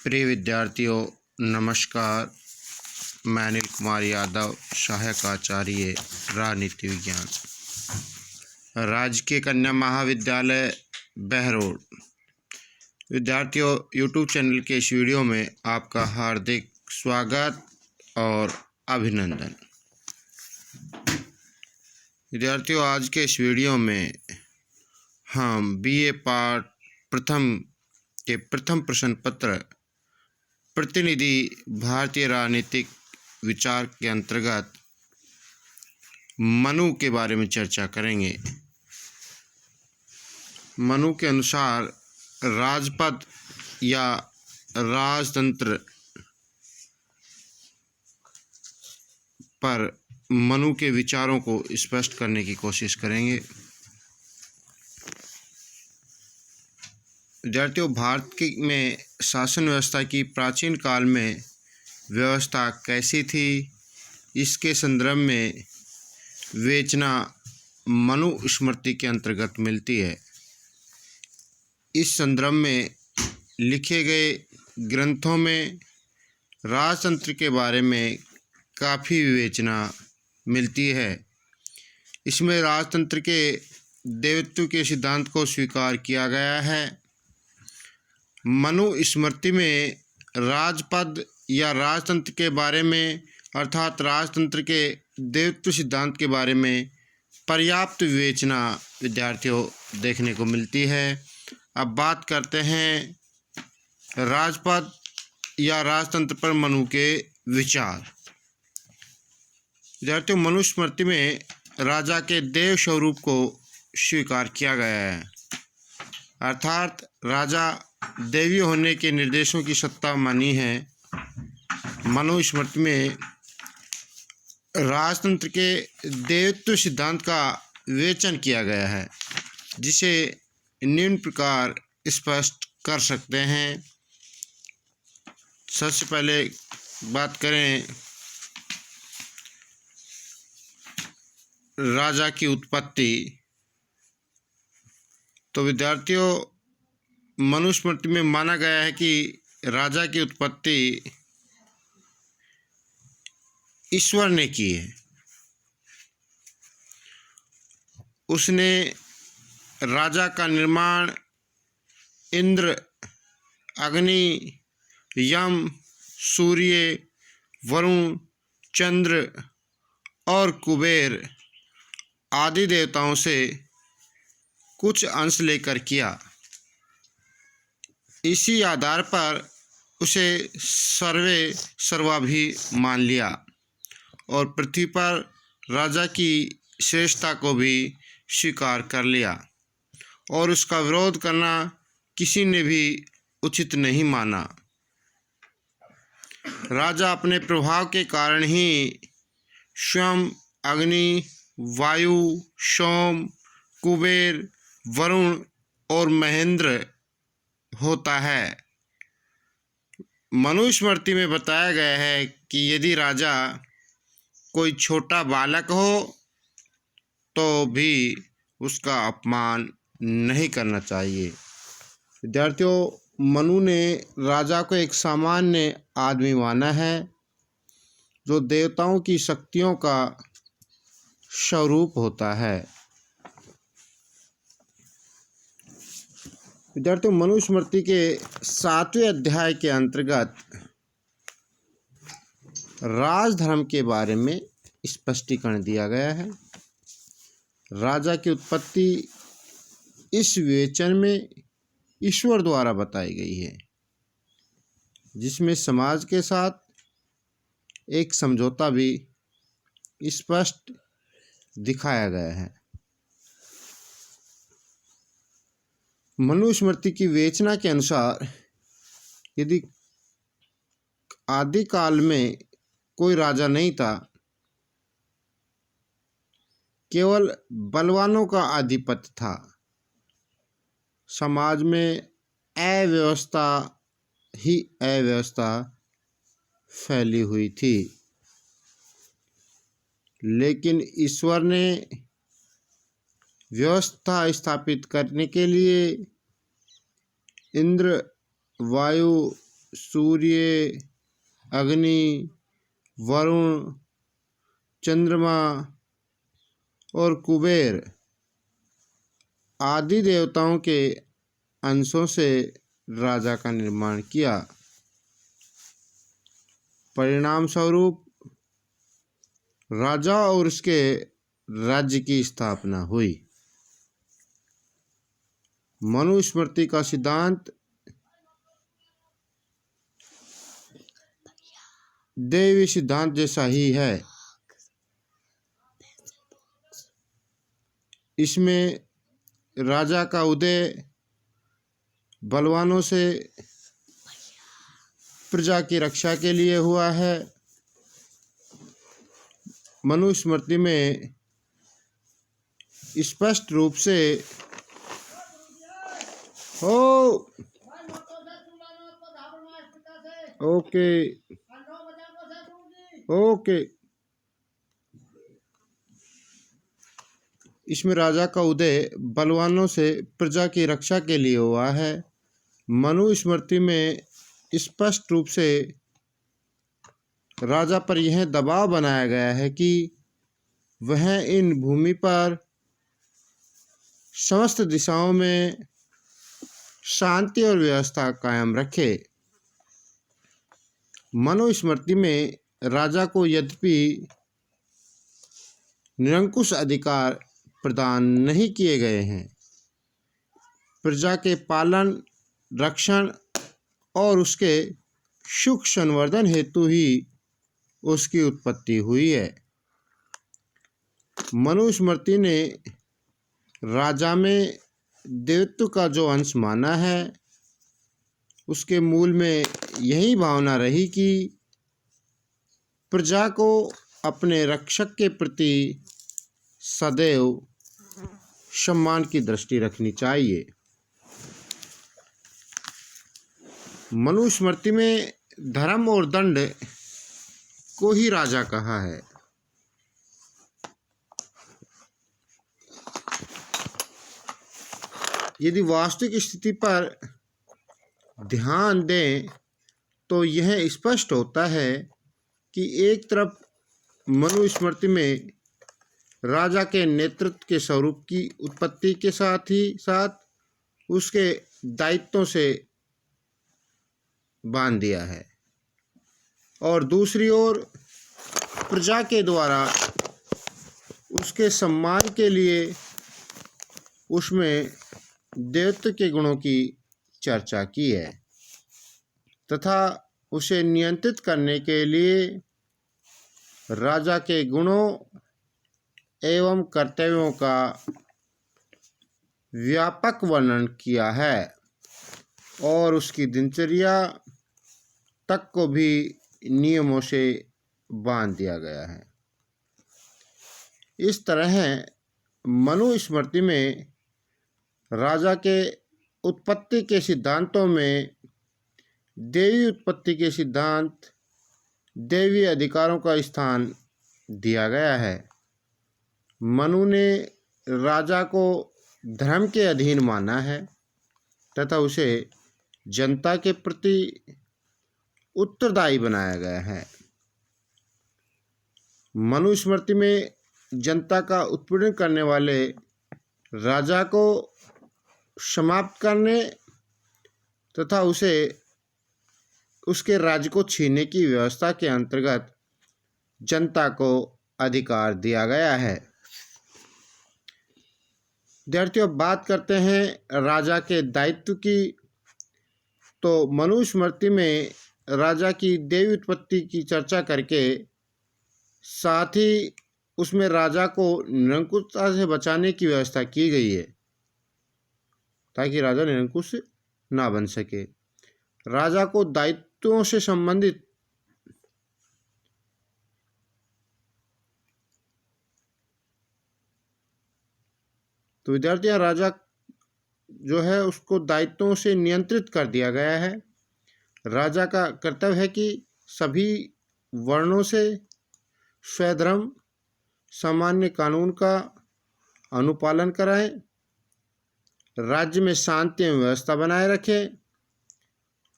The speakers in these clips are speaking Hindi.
प्रिय विद्यार्थियों, नमस्कार। मैं अनिल कुमार यादव, सहायक आचार्य राजनीति विज्ञान, राजकीय कन्या महाविद्यालय बहरोड। विद्यार्थियों, यूट्यूब चैनल के इस वीडियो में आपका हार्दिक स्वागत और अभिनंदन। विद्यार्थियों, आज के इस वीडियो में हम बीए पार्ट प्रथम के प्रथम प्रश्न पत्र प्रतिनिधि भारतीय राजनीतिक विचार के अंतर्गत मनु के बारे में चर्चा करेंगे। मनु के अनुसार राजपद या राजतंत्र पर मनु के विचारों को स्पष्ट करने की कोशिश करेंगे। विद्यार्थियों, भारत में शासन व्यवस्था की प्राचीन काल में व्यवस्था कैसी थी, इसके संदर्भ में विवेचना मनु स्मृति के अंतर्गत मिलती है। इस संदर्भ में लिखे गए ग्रंथों में राजतंत्र के बारे में काफ़ी विवेचना मिलती है। इसमें राजतंत्र के देवत्व के सिद्धांत को स्वीकार किया गया है। मनु स्मृति में राजपद या राजतंत्र के बारे में अर्थात राजतंत्र के देवत्व सिद्धांत के बारे में पर्याप्त विवेचना विद्यार्थियों देखने को मिलती है। अब बात करते हैं राजपद या राजतंत्र पर मनु के विचार। विद्यार्थियों, मनु स्मृति में राजा के देव स्वरूप को स्वीकार किया गया है, अर्थात राजा देवी होने के निर्देशों की सत्ता मानी है। मनु स्मृति में राजतंत्र के देवत्व सिद्धांत का विवेचन किया गया है, जिसे निम्न प्रकार स्पष्ट कर सकते हैं। सबसे पहले बात करें राजा की उत्पत्ति, तो विद्यार्थियों मनुस्मृति में माना गया है कि राजा की उत्पत्ति ईश्वर ने की है। उसने राजा का निर्माण इंद्र, अग्नि, यम, सूर्य, वरुण, चंद्र और कुबेर आदि देवताओं से कुछ अंश लेकर किया। इसी आधार पर उसे सर्वे सर्वा भी मान लिया और पृथ्वी पर राजा की श्रेष्ठता को भी स्वीकार कर लिया और उसका विरोध करना किसी ने भी उचित नहीं माना। राजा अपने प्रभाव के कारण ही स्वयं अग्नि, वायु, सोम, कुबेर, वरुण और महेंद्र होता है। मनुस्मृति में बताया गया है कि यदि राजा कोई छोटा बालक हो तो भी उसका अपमान नहीं करना चाहिए। विद्यार्थियों, मनु ने राजा को एक सामान्य आदमी माना है जो देवताओं की शक्तियों का स्वरूप होता है। विद्यार्थियों, मनुस्मृति के 7वें अध्याय के अंतर्गत राजधर्म के बारे में स्पष्टीकरण दिया गया है। राजा की उत्पत्ति इस विवेचन में ईश्वर द्वारा बताई गई है, जिसमें समाज के साथ एक समझौता भी स्पष्ट दिखाया गया है। मनुस्मृति की विवेचना के अनुसार यदि आदिकाल में कोई राजा नहीं था, केवल बलवानों का आधिपत्य था, समाज में अव्यवस्था ही अव्यवस्था फैली हुई थी। लेकिन ईश्वर ने व्यवस्था स्थापित करने के लिए इंद्र, वायु, सूर्य, अग्नि, वरुण, चंद्रमा और कुबेर आदि देवताओं के अंशों से राजा का निर्माण किया। परिणाम स्वरूप राजा और उसके राज्य की स्थापना हुई। मनुस्मृति का सिद्धांत दैवी सिद्धांत जैसा ही है। इसमें राजा का उदय बलवानों से प्रजा की रक्षा के लिए हुआ है। मनुस्मृति में स्पष्ट रूप से ओके इसमें राजा का उदय बलवानों से प्रजा की रक्षा के लिए हुआ है। मनुस्मृति में स्पष्ट रूप से राजा पर यह दबाव बनाया गया है कि वह इन भूमि पर समस्त दिशाओं में शांति और व्यवस्था कायम रखे। मनुस्मृति में राजा को यद्यपि निरंकुश अधिकार प्रदान नहीं किए गए हैं, प्रजा के पालन, रक्षण और उसके सुख संवर्धन हेतु ही उसकी उत्पत्ति हुई है। मनुस्मृति ने राजा में देवत्व का जो अंश माना है, उसके मूल में यही भावना रही कि प्रजा को अपने रक्षक के प्रति सदैव सम्मान की दृष्टि रखनी चाहिए। मनुस्मृति में धर्म और दंड को ही राजा कहा है। यदि वास्तविक स्थिति पर ध्यान दें तो यह स्पष्ट होता है कि एक तरफ मनुस्मृति में राजा के नेतृत्व के स्वरूप की उत्पत्ति के साथ ही साथ उसके दायित्वों से बांध दिया है, और दूसरी ओर प्रजा के द्वारा उसके सम्मान के लिए उसमें देवत्व के गुणों की चर्चा की है तथा उसे नियंत्रित करने के लिए राजा के गुणों एवं कर्तव्यों का व्यापक वर्णन किया है और उसकी दिनचर्या तक को भी नियमों से बांध दिया गया है। इस तरह मनुस्मृति में राजा के उत्पत्ति के सिद्धांतों में देवी उत्पत्ति के सिद्धांत, देवी अधिकारों का स्थान दिया गया है। मनु ने राजा को धर्म के अधीन माना है तथा उसे जनता के प्रति उत्तरदायी बनाया गया है। मनुस्मृति में जनता का उत्पीड़न करने वाले राजा को समाप्त करने तथा उसे उसके राज्य को छीनने की व्यवस्था के अंतर्गत जनता को अधिकार दिया गया है। विद्यार्थियों, बात करते हैं राजा के दायित्व की। तो मनुस्मृति में राजा की देवी उत्पत्ति की चर्चा करके साथ ही उसमें राजा को निरंकुशता से बचाने की व्यवस्था की गई है ताकि राजा निरंकुश ना बन सके। राजा को दायित्वों से संबंधित तो विद्यार्थियों, राजा जो है उसको दायित्वों से नियंत्रित कर दिया गया है। राजा का कर्तव्य है कि सभी वर्णों से स्वधर्म सामान्य कानून का अनुपालन कराएं, राज्य में शांति एवं व्यवस्था बनाए रखें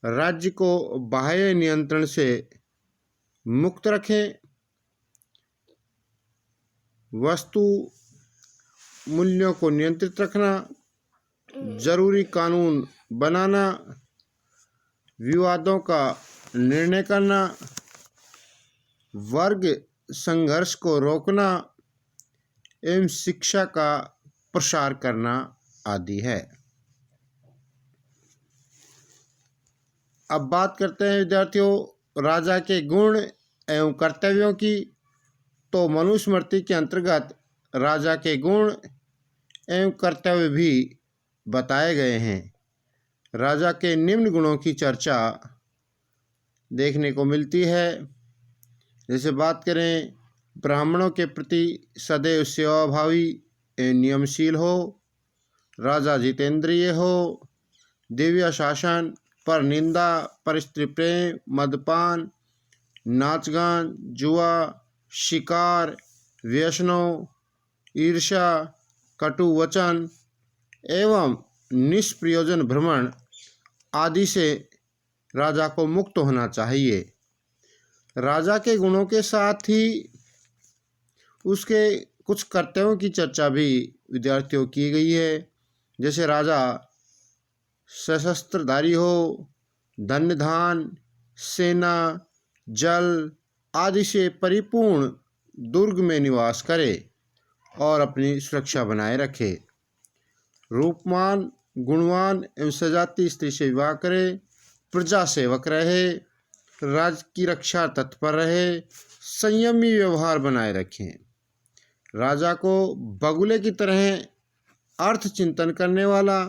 राज्य को बाह्य नियंत्रण से मुक्त रखें, वस्तु मूल्यों को नियंत्रित रखना, जरूरी कानून बनाना, विवादों का निर्णय करना, वर्ग संघर्ष को रोकना एवं शिक्षा का प्रसार करना आदि है। अब बात करते हैं विद्यार्थियों राजा के गुण एवं कर्तव्यों की। तो मनुस्मृति के अंतर्गत राजा के गुण एवं कर्तव्य भी बताए गए हैं। राजा के निम्न गुणों की चर्चा देखने को मिलती है। जैसे बात करें, ब्राह्मणों के प्रति सदैव सेवाभावी एवं नियमशील हो, राजा जितेंद्रिय हो, दिव्य शासन, पर निंदा, पर स्त्री प्रेम, मदपान, नाच गान, जुआ, शिकार, व्यसनों, ईर्ष्या, कटु वचन एवं निष्प्रयोजन भ्रमण आदि से राजा को मुक्त होना चाहिए। राजा के गुणों के साथ ही उसके कुछ कर्तव्यों की चर्चा भी विद्यार्थियों की गई है। जैसे राजा सशस्त्रधारी हो, धन्य धान, सेना, जल आदि से परिपूर्ण दुर्ग में निवास करे और अपनी सुरक्षा बनाए रखे। रूपवान, गुणवान एवं सजाती स्त्री से विवाह करे, प्रजा सेवक रहे, राज्य की रक्षा तत्पर रहे, संयमी व्यवहार बनाए रखें। राजा को बगुले की तरह अर्थ चिंतन करने वाला,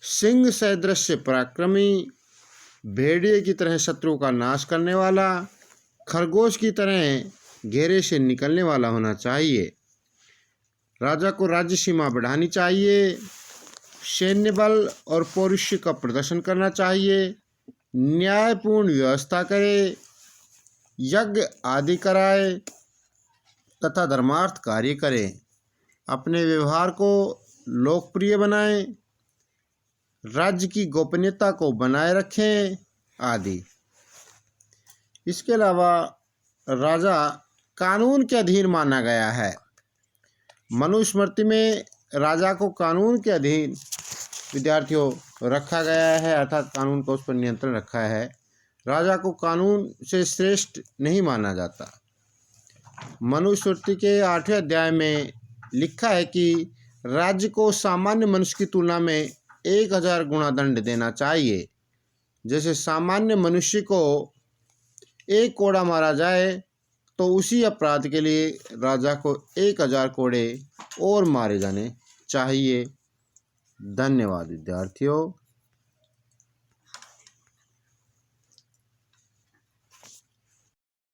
सिंह सदृश पराक्रमी, भेड़िए की तरह शत्रु का नाश करने वाला, खरगोश की तरह घेरे से निकलने वाला होना चाहिए। राजा को राज्य सीमा बढ़ानी चाहिए, सैन्य बल और पौरुष का प्रदर्शन करना चाहिए, न्यायपूर्ण व्यवस्था करे, यज्ञ आदि कराए तथा धर्मार्थ कार्य करे, अपने व्यवहार को लोकप्रिय बनाएं, राज्य की गोपनीयता को बनाए रखें आदि। इसके अलावा राजा कानून के अधीन माना गया है। मनुस्मृति में राजा को कानून के अधीन विद्यार्थियों रखा गया है, अर्थात कानून को उस पर नियंत्रण रखा है। राजा को कानून से श्रेष्ठ नहीं माना जाता। मनुस्मृति के 8वें अध्याय में लिखा है कि राज्य को सामान्य मनुष्य की तुलना में 1000 गुना दंड देना चाहिए। जैसे सामान्य मनुष्य को 1 कोड़ा मारा जाए तो उसी अपराध के लिए राजा को 1000 कोड़े और मारे जाने चाहिए। धन्यवाद विद्यार्थियों।